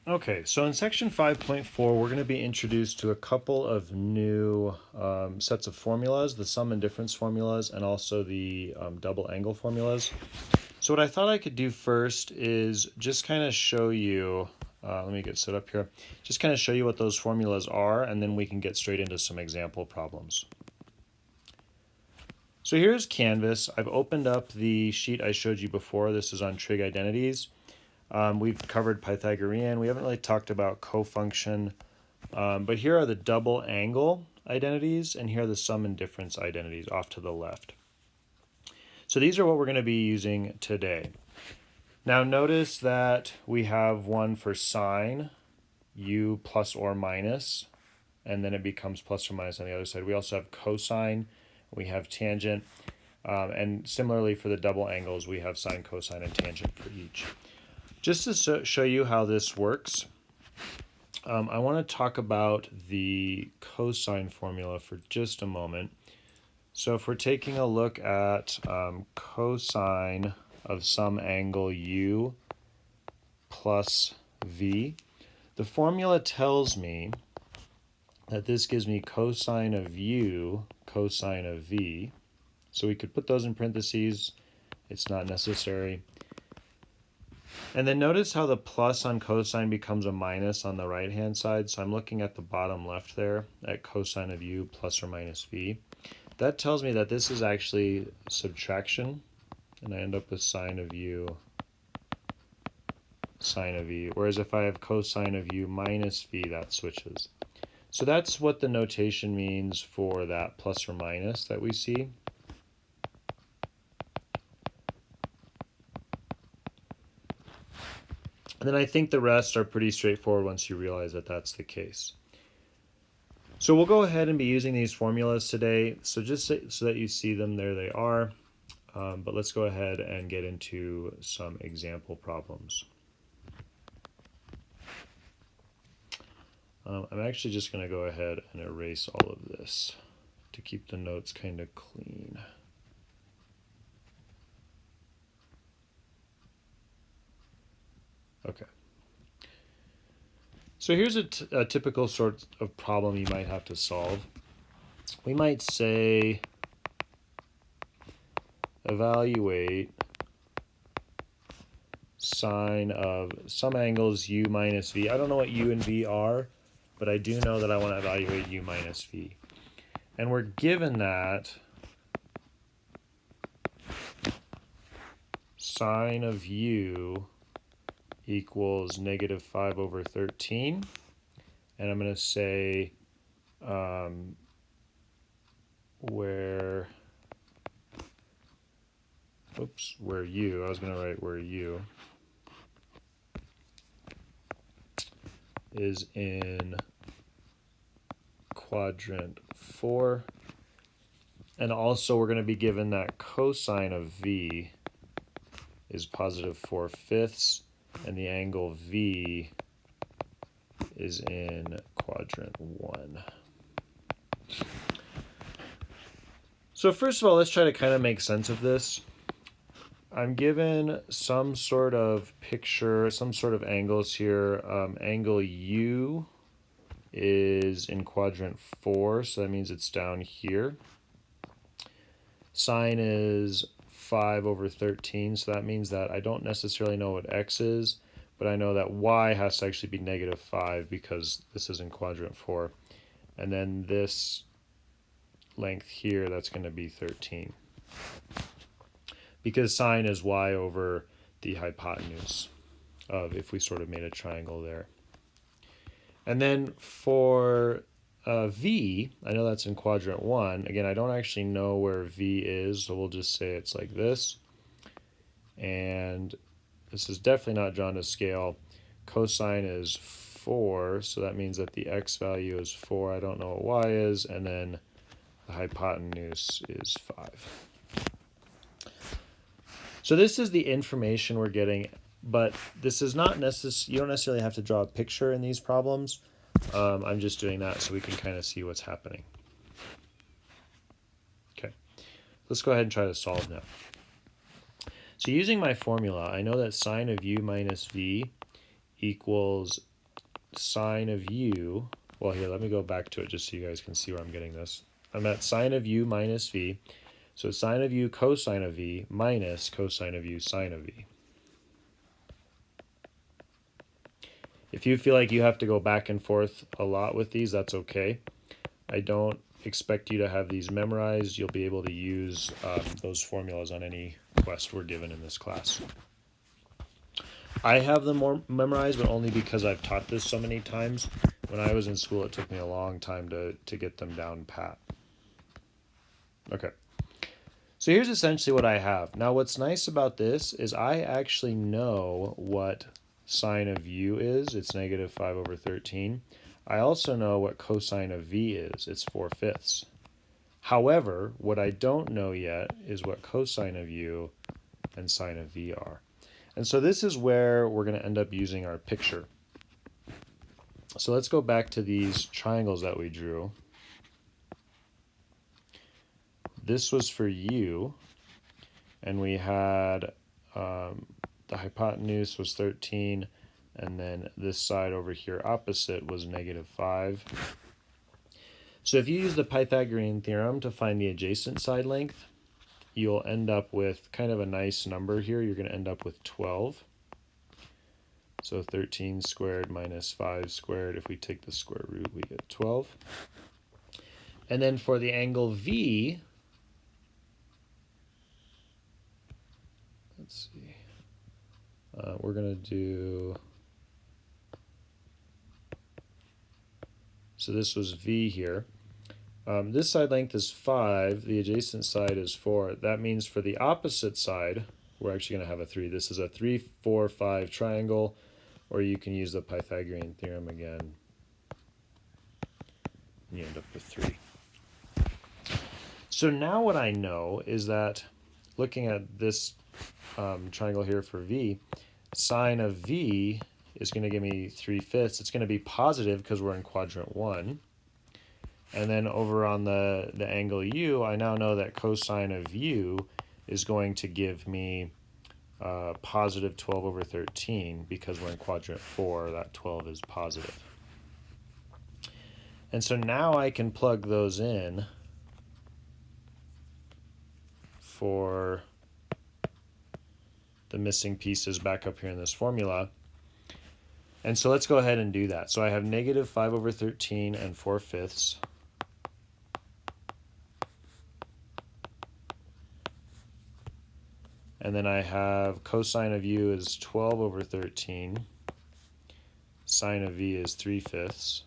Okay, so in section 5.4, we're going to be introduced to a couple of new sets of formulas, the sum and difference formulas, and also the double angle formulas. So what I thought I could do first is just kind of show you, let me get set up here, just kind of show you what those formulas are, and then we can get straight into some example problems. So here's Canvas. I've opened up the sheet I showed you before. This is on trig identities. We've covered Pythagorean. We haven't really talked about cofunction, but here are the double angle identities, and here are the sum and difference identities off to the left. So these are what we're going to be using today. Now notice that we have one for sine, u plus or minus, and then it becomes plus or minus on the other side. We also have cosine, we have tangent, and similarly for the double angles, we have sine, cosine, and tangent for each. Just to show you how this works, I want to talk about the cosine formula for just a moment. So if we're taking a look at cosine of some angle u plus v, the formula tells me that this gives me cosine of u cosine of v. So we could put those in parentheses. It's not necessary. And then notice how the plus on cosine becomes a minus on the right-hand side. So I'm looking at the bottom left there at cosine of u plus or minus v. That tells me that this is actually subtraction, and I end up with sine of u sine of v. Whereas if I have cosine of u minus v, that switches. So that's what the notation means for that plus or minus that we see. And then I think the rest are pretty straightforward once you realize that that's the case. So we'll go ahead and be using these formulas today. So just so that you see them, there they are. But let's go ahead and get into some example problems. I'm actually just going to go ahead and erase all of this to keep the notes kind of clean. Okay. So here's a typical sort of problem you might have to solve. We might say evaluate sine of some angles u minus v. I don't know what u and v are, but I do know that I want to evaluate u minus v. And we're given that sine of u equals negative 5 over 13. And I'm going to say where u, I was going to write where u is in quadrant 4. And also we're going to be given that cosine of v is positive 4/5, and the angle v is in quadrant 1. So first of all, let's try to kind of make sense of this. I'm given some sort of picture, some sort of angles here. Angle u is in quadrant 4, so that means it's down here. Sine is 5 over 13, so that means that I don't necessarily know what x is, but I know that y has to actually be negative 5 because this is in quadrant 4. And then this length here, that's going to be 13. Because sine is y over the hypotenuse of if we sort of made a triangle there. And then for v, I know that's in quadrant 1. Again, I don't actually know where v is, so we'll just say it's like this. And this is definitely not drawn to scale. Cosine is 4, so that means that the x value is 4. I don't know what y is, and then the hypotenuse is 5. So this is the information we're getting, but this is not necessary. You don't necessarily have to draw a picture in these problems. I'm just doing that so we can kind of see what's happening. Okay, let's go ahead and try to solve now. So using my formula, I know that sine of u minus v equals sine of u, well here, let me go back to it just so you guys can see where I'm getting this. I'm at sine of u minus v. So sine of u cosine of v minus cosine of u sine of v. If you feel like you have to go back and forth a lot with these, that's okay. I don't expect you to have these memorized. You'll be able to use those formulas on any quest we're given in this class. I have them more memorized, but only because I've taught this so many times. When I was in school, it took me a long time to get them down pat. Okay. So here's essentially what I have. Now what's nice about this is I actually know what sine of u is. It's negative 5 over 13. I also know what cosine of v is. It's 4/5. However, what I don't know yet is what cosine of u and sine of v are. And so this is where we're going to end up using our picture. So let's go back to these triangles that we drew. This was for u, and we had the hypotenuse was 13, and then this side over here opposite was negative 5. So if you use the Pythagorean theorem to find the adjacent side length, you'll end up with kind of a nice number here. You're going to end up with 12. So 13 squared minus 5 squared, if we take the square root, we get 12. And then for the angle V, let's see, we're going to do, so this was V here. This side length is 5, the adjacent side is 4. That means for the opposite side, we're actually going to have a 3. This is a 3, 4, 5 triangle, or you can use the Pythagorean theorem again. And you end up with 3. So now what I know is that looking at this triangle here for V, sine of V is going to give me 3/5. It's going to be positive because we're in quadrant 1. And then over on the angle U, I now know that cosine of U is going to give me positive 12 over 13 because we're in quadrant 4, that 12 is positive. And so now I can plug those in for the missing pieces back up here in this formula. And so let's go ahead and do that. So I have negative 5 over 13 and 4/5. And then I have cosine of u is 12 over 13. Sine of v is 3/5.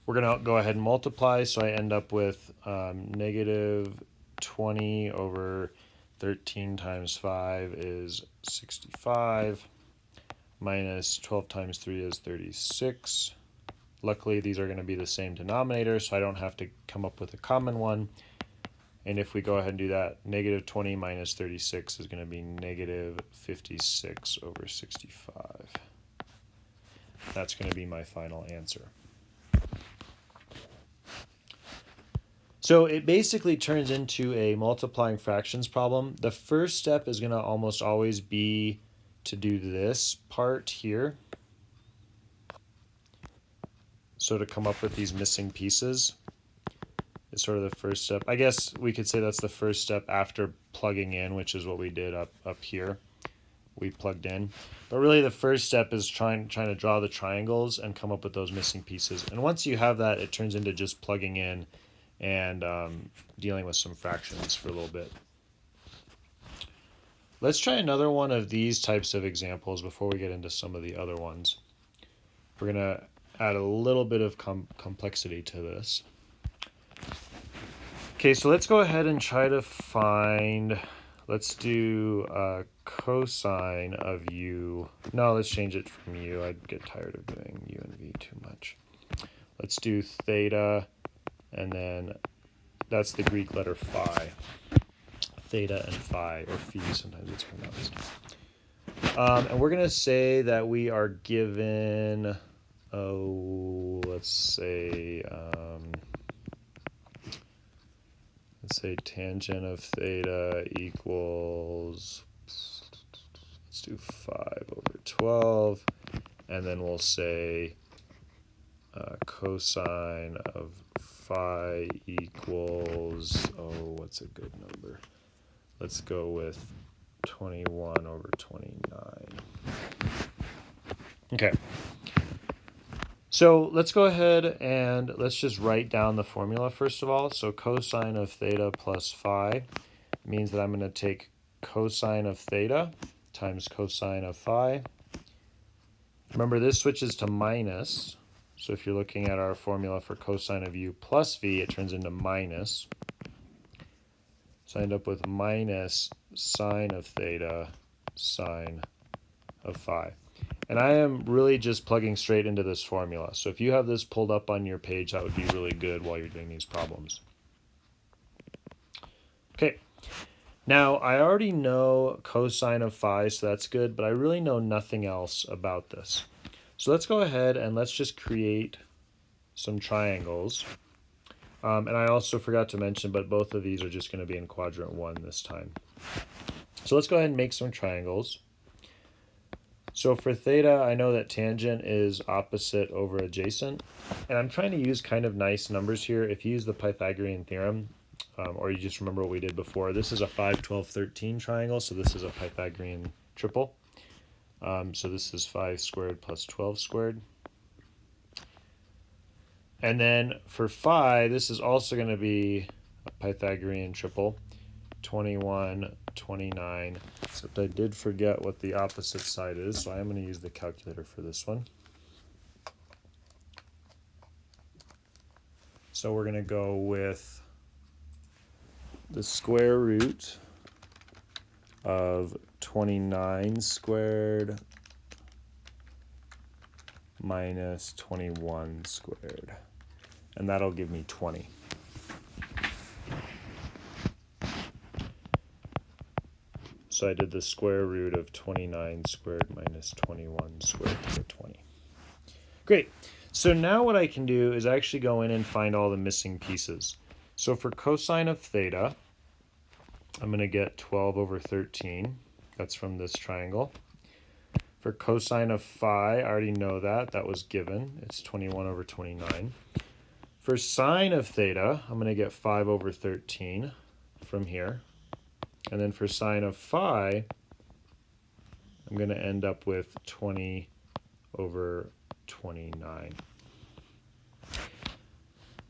We're going to go ahead and multiply, so I end up with negative 20 over 13 times 5 is 65, minus 12 times 3 is 36. Luckily, these are going to be the same denominator, so I don't have to come up with a common one. And if we go ahead and do that, negative 20 minus 36 is going to be negative 56 over 65. That's going to be my final answer. So it basically turns into a multiplying fractions problem. The first step is going to almost always be to do this part here. So to come up with these missing pieces is sort of the first step. I guess we could say that's the first step after plugging in, which is what we did up here. We plugged in. But really the first step is trying to draw the triangles and come up with those missing pieces. And once you have that, it turns into just plugging in and dealing with some fractions for a little bit. Let's try another one of these types of examples before we get into some of the other ones. We're going to add a little bit of complexity to this. Okay, so let's go ahead and try to find, let's do cosine of u. No, let's change it from u. I'd get tired of doing u and v too much. Let's do theta, and then that's the Greek letter phi. Theta and phi, or phi sometimes it's pronounced. And we're going to say that we are given, let's say tangent of theta equals, let's do 5 over 12, and then we'll say cosine of phi equals, oh, what's a good number? Let's go with 21 over 29. Okay. So let's go ahead and let's just write down the formula first of all. So cosine of theta plus phi means that I'm going to take cosine of theta times cosine of phi. Remember, this switches to minus. So if you're looking at our formula for cosine of u plus v, it turns into minus. So I end up with minus sine of theta sine of phi. And I am really just plugging straight into this formula. So if you have this pulled up on your page, that would be really good while you're doing these problems. Okay, now I already know cosine of phi, so that's good, but I really know nothing else about this. So let's go ahead and let's just create some triangles. And I also forgot to mention, but both of these are just going to be in quadrant 1 this time. So let's go ahead and make some triangles. So for theta, I know that tangent is opposite over adjacent. And I'm trying to use kind of nice numbers here. If you use the Pythagorean theorem, or you just remember what we did before, this is a 5, 12, 13 triangle, so this is a Pythagorean triple. So this is 5 squared plus 12 squared. And then for phi, this is also going to be a Pythagorean triple, 21, 29, except I did forget what the opposite side is, so I'm going to use the calculator for this one. So we're going to go with the square root of 29 squared minus 21 squared, and that'll give me 20. So I did the square root of 29 squared minus 21 squared to get 20. Great. So now what I can do is actually go in and find all the missing pieces. So for cosine of theta, I'm going to get 12 over 13. That's from this triangle. For cosine of phi, I already know that. That was given. It's 21 over 29. For sine of theta, I'm going to get 5 over 13 from here. And then for sine of phi, I'm going to end up with 20 over 29.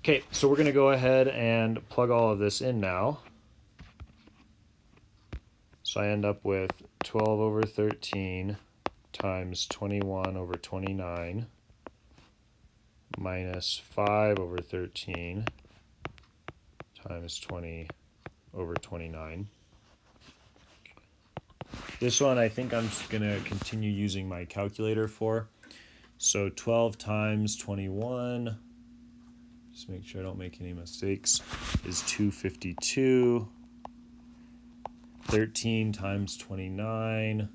Okay, so we're going to go ahead and plug all of this in now. So I end up with 12 over 13 times 21 over 29 minus 5 over 13 times 20 over 29. This one I think I'm going to continue using my calculator for. So 12 times 21, just make sure I don't make any mistakes, is 252. 13 times 29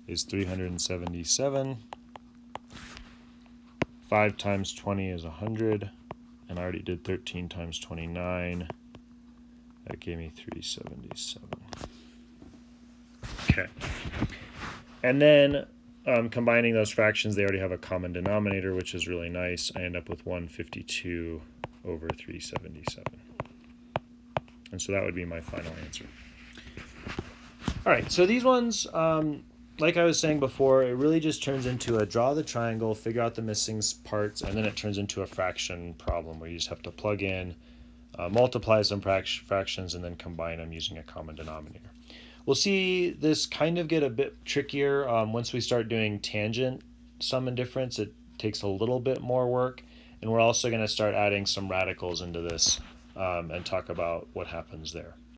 is 377. 5 times 20 is 100. And I already did 13 times 29. That gave me 377. Okay. And then combining those fractions, they already have a common denominator, which is really nice. I end up with 152 over 377. And so that would be my final answer. All right, so these ones, like I was saying before, it really just turns into a draw the triangle, figure out the missing parts, and then it turns into a fraction problem where you just have to plug in, multiply some fractions, and then combine them using a common denominator. We'll see this kind of get a bit trickier once we start doing tangent sum and difference. It takes a little bit more work, and we're also going to start adding some radicals into this and talk about what happens there.